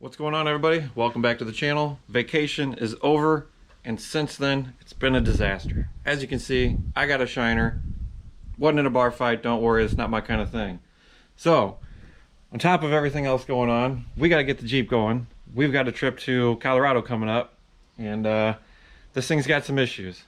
What's going on, everybody? Welcome back to the channel. Vacation is over, and since then it's been a disaster. As you can see, I got a shiner. Wasn't in a bar fight, don't worry, it's not my kind of thing. So on top of everything else going on, we got to get the Jeep going. We've got a trip to Colorado coming up, and this thing's got some issues.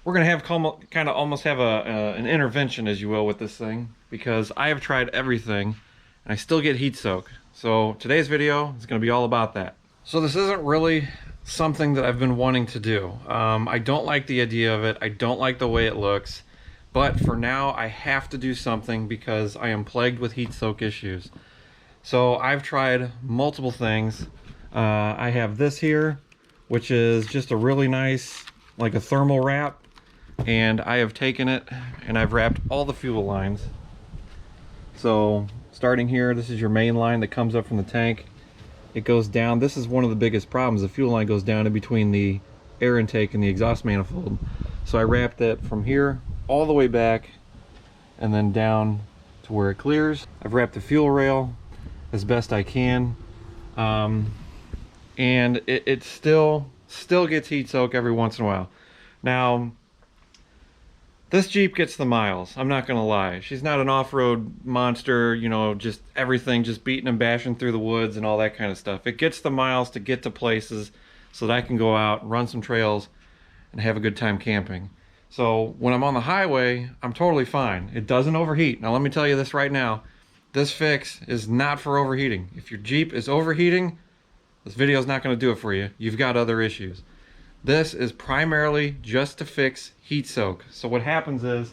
We're gonna have kind of almost have an intervention, as you will, with this thing, because I have tried everything and I still get heat soak. So today's video is going to be all about that. So this isn't really something that I've been wanting to do. I don't like the idea of it. I don't like the way it looks. But for now, I have to do something because I am plagued with heat soak issues. So I've tried multiple things. I have this here, which is just a really nice, like a thermal wrap. And I have taken it and I've wrapped all the fuel lines. So starting here, this is your main line that comes up from the tank. It goes down. This is one of the biggest problems. The fuel line goes down in between the air intake and the exhaust manifold. So I wrapped it from here all the way back and then down to where it clears. I've wrapped the fuel rail as best I can. And it still gets heat soak every once in a while. Now, this Jeep gets the miles, I'm not gonna lie. She's not an off-road monster, you know, just everything just beating and bashing through the woods and all that kind of stuff. It gets the miles to get to places so that I can go out, run some trails, and have a good time camping. So when I'm on the highway, I'm totally fine. It doesn't overheat. Now let me tell you this right now. This fix is not for overheating. If your Jeep is overheating, this video is not gonna do it for you. You've got other issues. This is primarily just to fix heat soak. So what happens is,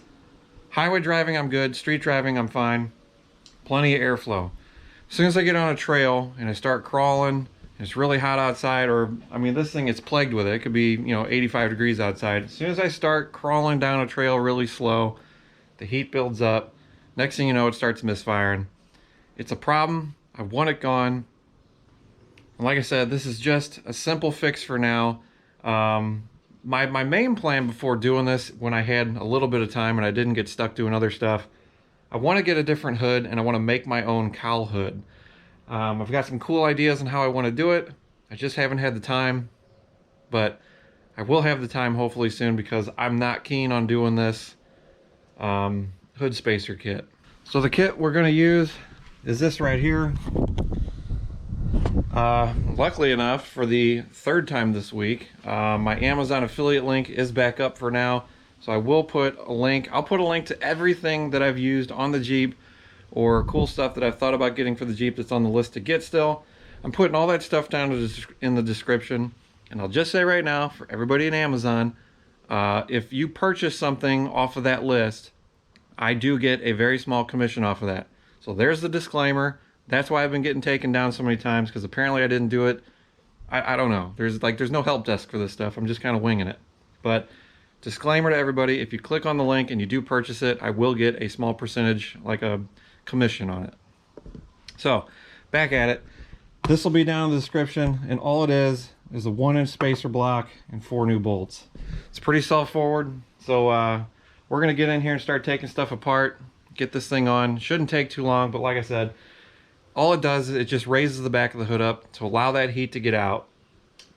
highway driving I'm good, street driving I'm fine, plenty of airflow. As soon as I get on a trail and I start crawling, and it's really hot outside, or I mean this thing, it's plagued with it. It could be, you know, 85 degrees outside. As soon as I start crawling down a trail really slow, the heat builds up. Next thing you know, it starts misfiring. It's a problem. I want it gone. And like I said, this is just a simple fix for now. My main plan before doing this, when I had a little bit of time and I didn't get stuck doing other stuff, I want to get a different hood and I want to make my own cowl hood. I've got some cool ideas on how I want to do it. I just haven't had the time, but I will have the time hopefully soon, because I'm not keen on doing this hood spacer kit. So the kit we're going to use is this right here. Luckily enough, for the third time this week, my Amazon affiliate link is back up for now. So I will put a link. I'll put a link to everything that I've used on the Jeep, or cool stuff that I've thought about getting for the Jeep that's on the list to get still. I'm putting all that stuff down in the description. And I'll just say right now, for everybody at Amazon, if you purchase something off of that list, I do get a very small commission off of that. So there's the disclaimer. That's why I've been getting taken down so many times, because apparently I didn't do it. I don't know. There's no help desk for this stuff. I'm just kind of winging it. But disclaimer to everybody, if you click on the link and you do purchase it, I will get a small percentage, like a commission on it. So back at it. This will be down in the description, and all it is a 1-inch spacer block and 4 new bolts. It's pretty self-forward. So we're going to get in here and start taking stuff apart, get this thing on. Shouldn't take too long, but like I said, all it does is it just raises the back of the hood up to allow that heat to get out.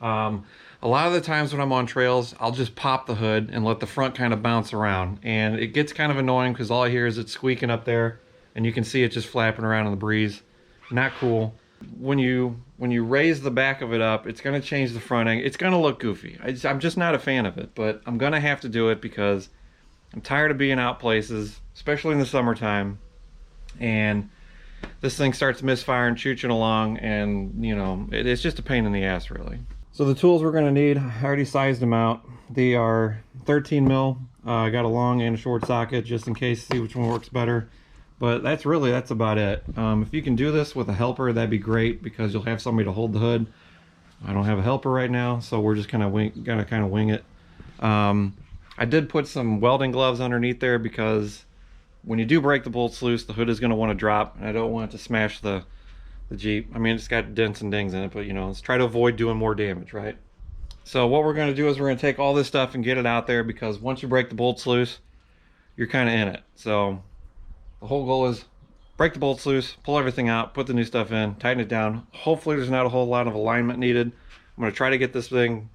A lot of the times when I'm on trails, I'll just pop the hood and let the front kind of bounce around. And it gets kind of annoying because all I hear is it squeaking up there, and you can see it just flapping around in the breeze. Not cool. When you raise the back of it up, it's going to change the front end. It's going to look goofy. I'm just not a fan of it, but I'm going to have to do it because I'm tired of being out places, especially in the summertime. And this thing starts misfiring, chooching along, and you know, it's just a pain in the ass, really. So the tools we're going to need, I already sized them out. They are 13 mil. I got a long and a short socket just in case, see which one works better. But that's about it. If you can do this with a helper, that'd be great, because you'll have somebody to hold the hood. I don't have a helper right now, so we're just gonna kind of wing it. I did put some welding gloves underneath there, because when you do break the bolts loose, the hood is going to want to drop, and I don't want it to smash the Jeep. I mean, it's got dents and dings in it, but you know, let's try to avoid doing more damage, right? So what we're going to do is we're going to take all this stuff and get it out there, because once you break the bolts loose, you're kind of in it. So the whole goal is break the bolts loose, pull everything out, put the new stuff in, tighten it down. Hopefully there's not a whole lot of alignment needed. I'm going to try to get this thing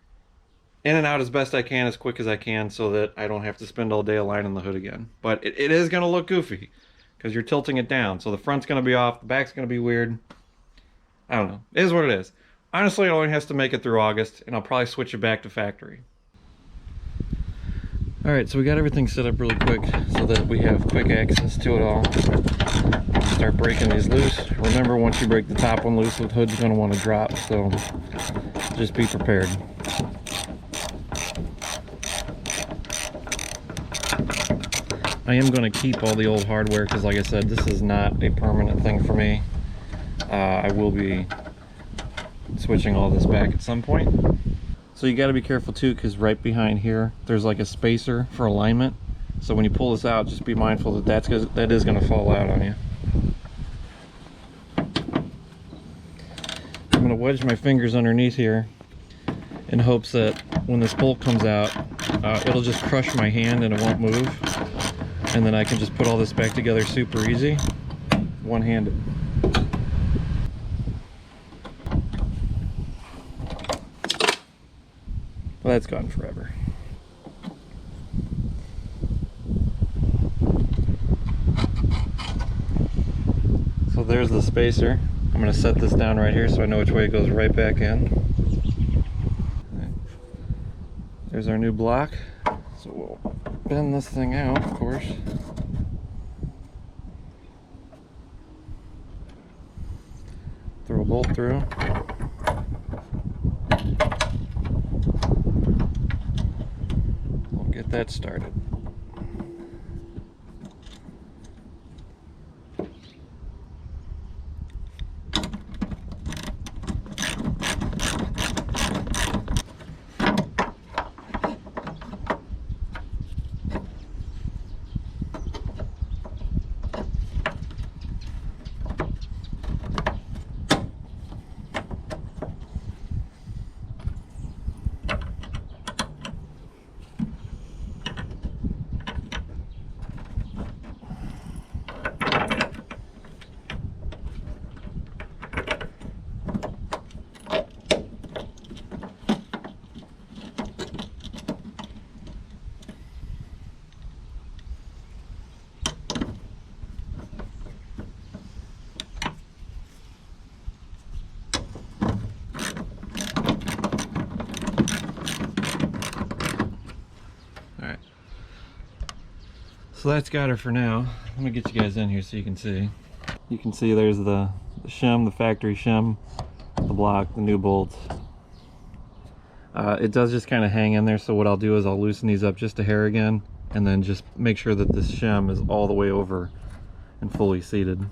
in and out as best I can, as quick as I can, so that I don't have to spend all day aligning the hood again. But it is going to look goofy because you're tilting it down. So the front's going to be off, the back's going to be weird. I don't know. It is what it is. Honestly, it only has to make it through August, and I'll probably switch it back to factory. Alright, so we got everything set up really quick so that we have quick access to it all. Start breaking these loose. Remember, once you break the top one loose, the hood's going to want to drop, so just be prepared. I am going to keep all the old hardware because, like I said, this is not a permanent thing for me. I will be switching all this back at some point. So you got to be careful too, because right behind here there's like a spacer for alignment. So when you pull this out, just be mindful that that is going to fall out on you. I'm going to wedge my fingers underneath here in hopes that when this bolt comes out, it'll just crush my hand and it won't move. And then I can just put all this back together super easy, one-handed. Well, that's gone forever. So there's the spacer. I'm going to set this down right here so I know which way it goes right back in. There's our new block. So we'll bend this thing out, of course. Throw a bolt through. We'll get that started. So that's got her for now. Let me get you guys in here so you can see. You can see there's the shim, the factory shim, the block, the new bolts. It does just kind of hang in there, so what I'll do is I'll loosen these up just a hair again, and then just make sure that this shim is all the way over and fully seated.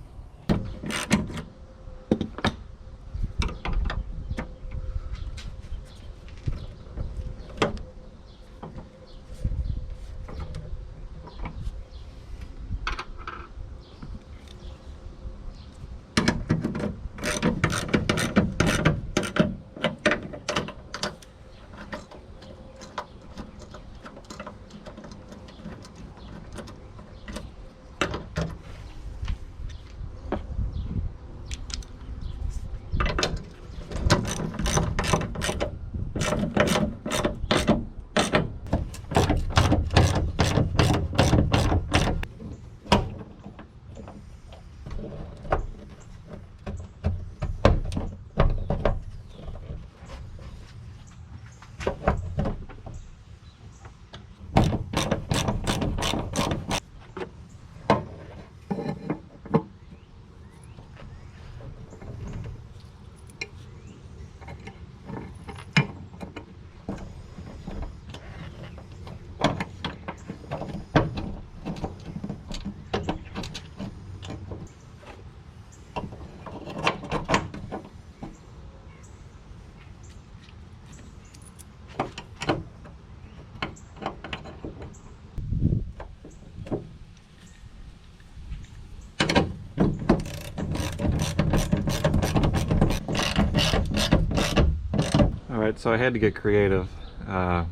So I had to get creative. Yeah,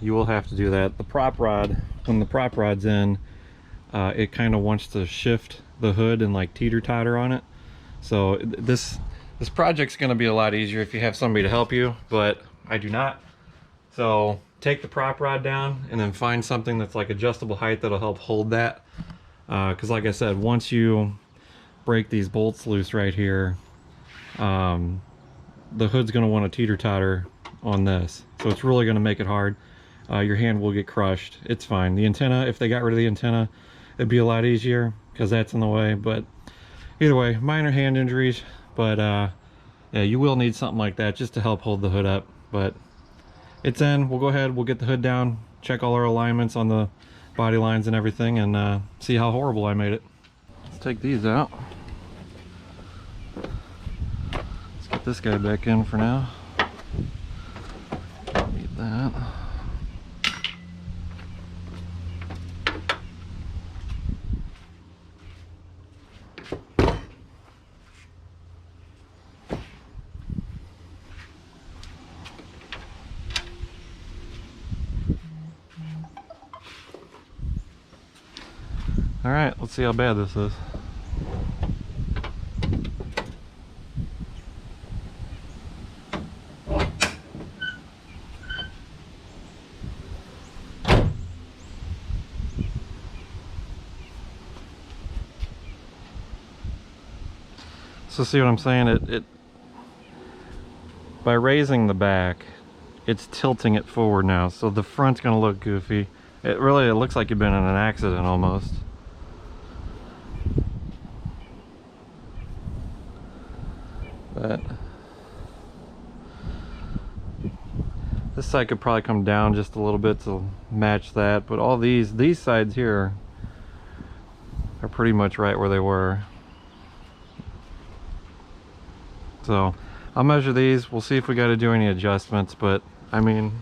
you will have to do that. The prop rod, when the prop rod's in, it kind of wants to shift the hood and like teeter-totter on it. So this project's going to be a lot easier if you have somebody to help you, but I do not. So take the prop rod down and then find something that's like adjustable height that'll help hold that, because like I said, once you break these bolts loose right here, the hood's going to want to teeter-totter on this, so it's really going to make it hard. Your hand will get crushed. It's fine. The antenna, if they got rid of the antenna, it'd be a lot easier because that's in the way. But either way, minor hand injuries, but yeah, you will need something like that just to help hold the hood up. But it's in. We'll go ahead, we'll get the hood down, check all our alignments on the body lines and everything, and see how horrible I made it. Let's take these out. Let's get this guy back in for now. Need that. All right, let's see how bad this is. So see what I'm saying? It by raising the back, it's tilting it forward now, so the front's gonna look goofy. It looks like you've been in an accident almost. But this side could probably come down just a little bit to match that, but all these sides here are pretty much right where they were. So I'll measure these, we'll see if we got to do any adjustments, but I mean,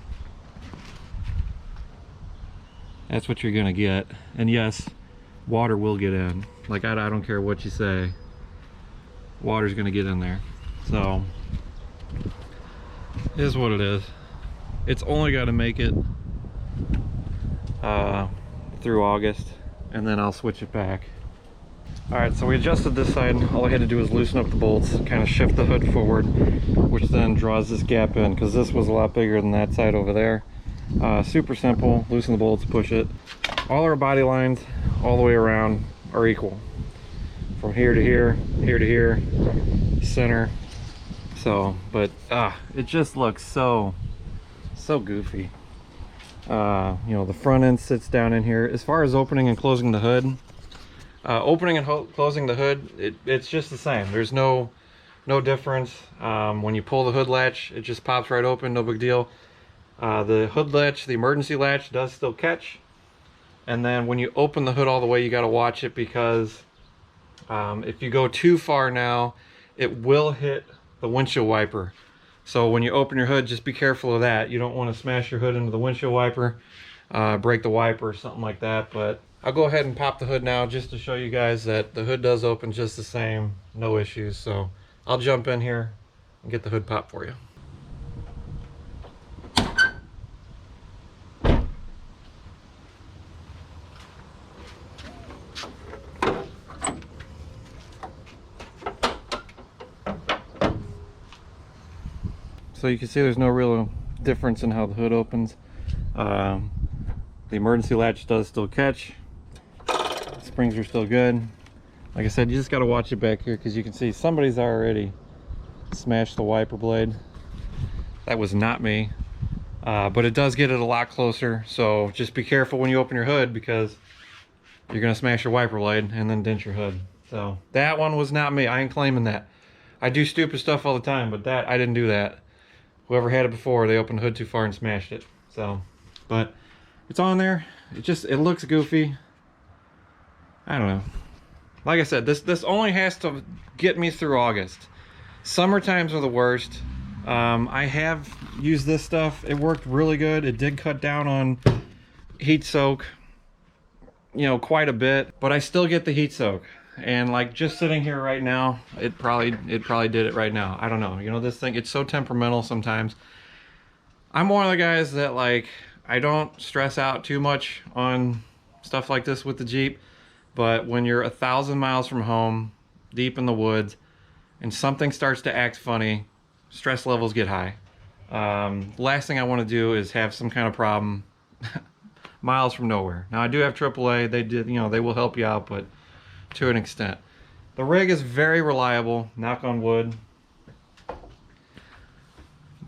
that's what you're gonna get. And yes, water will get in. Like, I don't care what you say, water's gonna get in there. So it is what it is. It's only got to make it through August, and then I'll switch it back. Alright, so we adjusted this side. All I had to do was loosen up the bolts, kind of shift the hood forward, which then draws this gap in, because this was a lot bigger than that side over there. Super simple. Loosen the bolts, push it. All our body lines all the way around are equal, from here to here, here to here, center. So, but it just looks so goofy. You know, the front end sits down in here. As far as opening and closing the hood, opening and closing the hood, it's just the same. There's no difference. When you pull the hood latch, it just pops right open, no big deal. The hood latch, the emergency latch, does still catch. And then when you open the hood all the way, you got to watch it, because if you go too far now, it will hit the windshield wiper. So when you open your hood, just be careful of that. You don't want to smash your hood into the windshield wiper, break the wiper or something like that. But I'll go ahead and pop the hood now, just to show you guys that the hood does open just the same, no issues. So I'll jump in here and get the hood pop for you. So you can see there's no real difference in how the hood opens. The emergency latch does still catch. Springs are still good. Like I said, you just got to watch it back here, because you can see somebody's already smashed the wiper blade. That was not me, but it does get it a lot closer. So just be careful when you open your hood, because you're gonna smash your wiper blade and then dent your hood. So that one was not me. I ain't claiming that. I do stupid stuff all the time, but that, I didn't do that. Whoever had it before, they opened the hood too far and smashed it. So, but it's on there. It looks goofy. I don't know. Like I said, this only has to get me through August. Summer times are the worst. I have used this stuff. It worked really good. It did cut down on heat soak, you know, quite a bit, but I still get the heat soak. And like, just sitting here right now, it probably did it right now. I don't know. You know, this thing, it's so temperamental sometimes. I'm one of the guys that, like, I don't stress out too much on stuff like this with the Jeep. But when you're 1,000 miles from home, deep in the woods, and something starts to act funny, stress levels get high. Last thing I want to do is have some kind of problem miles from nowhere. Now I do have AAA. They did, they will help you out, but to an extent. The rig is very reliable, knock on wood.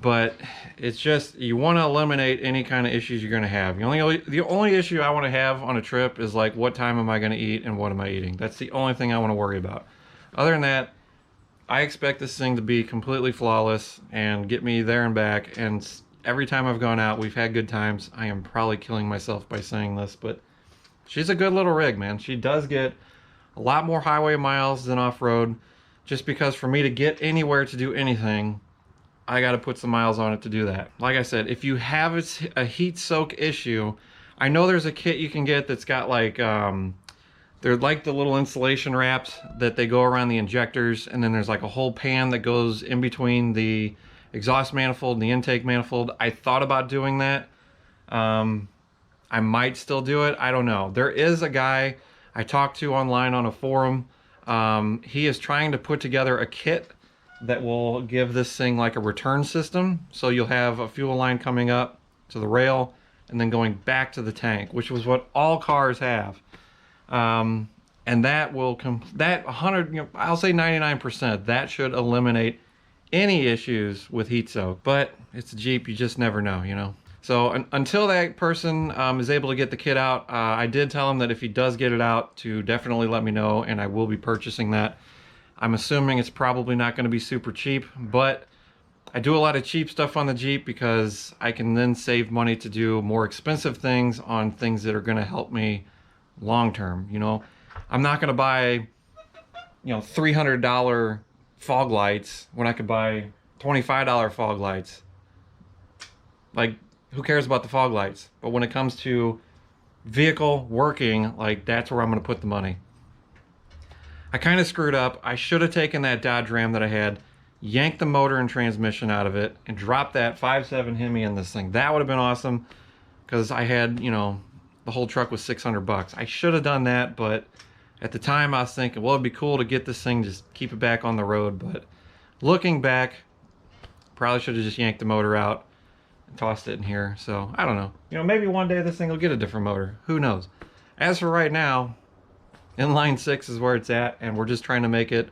But it's just, you want to eliminate any kind of issues you're going to have. The only issue I want to have on a trip is like, what time am I going to eat and what am I eating? That's the only thing I want to worry about. Other than that, I expect this thing to be completely flawless and get me there and back. And every time I've gone out, we've had good times. I am probably killing myself by saying this, but she's a good little rig, man. She does get a lot more highway miles than off-road, just because for me to get anywhere to do anything, I got to put some miles on it to do that. Like I said, if you have a heat soak issue, I know there's a kit you can get that's got like, they're like the little insulation wraps that they go around the injectors, and then there's like a whole pan that goes in between the exhaust manifold and the intake manifold. I thought about doing that. I might still do it. I don't know. There is a guy I talked to online on a forum. He is trying to put together a kit that will give this thing like a return system. So you'll have a fuel line coming up to the rail and then going back to the tank, which was what all cars have. And that will that 100, I'll say 99%, that should eliminate any issues with heat soak. But it's a Jeep, you just never know, So until that person is able to get the kit out, I did tell him that if he does get it out, to definitely let me know, and I will be purchasing that. I'm assuming it's probably not going to be super cheap, but I do a lot of cheap stuff on the Jeep because I can then save money to do more expensive things on things that are going to help me long term. I'm not going to buy, $300 fog lights when I could buy $25 fog lights. Like, who cares about the fog lights? But when it comes to vehicle working, like, that's where I'm going to put the money. I kind of screwed up. I should have taken that Dodge Ram that I had, yanked the motor and transmission out of it, and dropped that 5.7 Hemi in this thing. That would have been awesome, because I had, the whole truck was $600. I should have done that, but at the time I was thinking, well, it'd be cool to get this thing, just keep it back on the road. But looking back, probably should have just yanked the motor out and tossed it in here. So I don't know. Maybe one day this thing will get a different motor. Who knows? As for right now, inline 6 is where it's at, and we're just trying to make it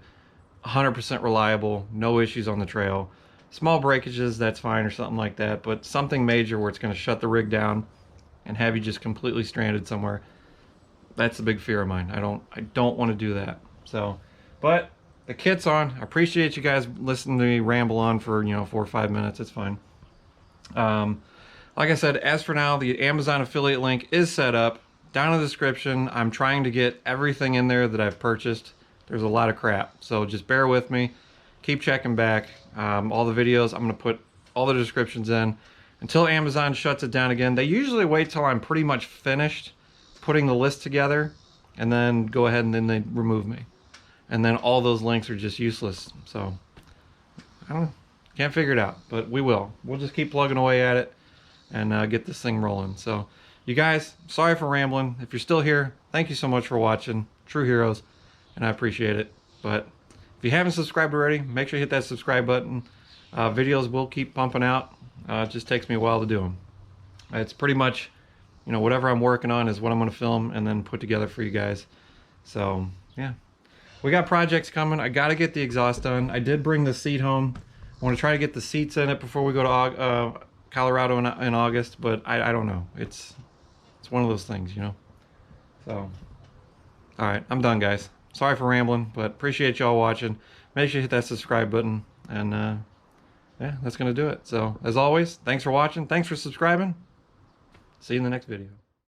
100% reliable, no issues on the trail. Small breakages, that's fine, or something like that, but something major where it's going to shut the rig down and have you just completely stranded somewhere, that's a big fear of mine. I don't want to do that. So, but the kit's on. I appreciate you guys listening to me ramble on for 4 or 5 minutes. It's fine. Like I said, as for now, the Amazon affiliate link is set up. Down in the description, I'm trying to get everything in there that I've purchased. There's a lot of crap, so just bear with me. Keep checking back. All the videos, I'm going to put all the descriptions in until Amazon shuts it down again. They usually wait till I'm pretty much finished putting the list together, and then go ahead and then they remove me. And then all those links are just useless. So, I don't know. Can't figure it out, but we will. We'll just keep plugging away at it and get this thing rolling. So, you guys, sorry for rambling. If you're still here, thank you so much for watching. True heroes, and I appreciate it. But if you haven't subscribed already, make sure you hit that subscribe button. Videos will keep pumping out. It just takes me a while to do them. It's pretty much, whatever I'm working on is what I'm going to film and then put together for you guys. So, yeah. We got projects coming. I got to get the exhaust done. I did bring the seat home. I want to try to get the seats in it before we go to Colorado in August, but I don't know. It's one of those things, So, all right, I'm done, guys. Sorry for rambling, but appreciate y'all watching. Make sure you hit that subscribe button, and yeah, that's gonna do it. So, as always, thanks for watching. Thanks for subscribing. See you in the next video.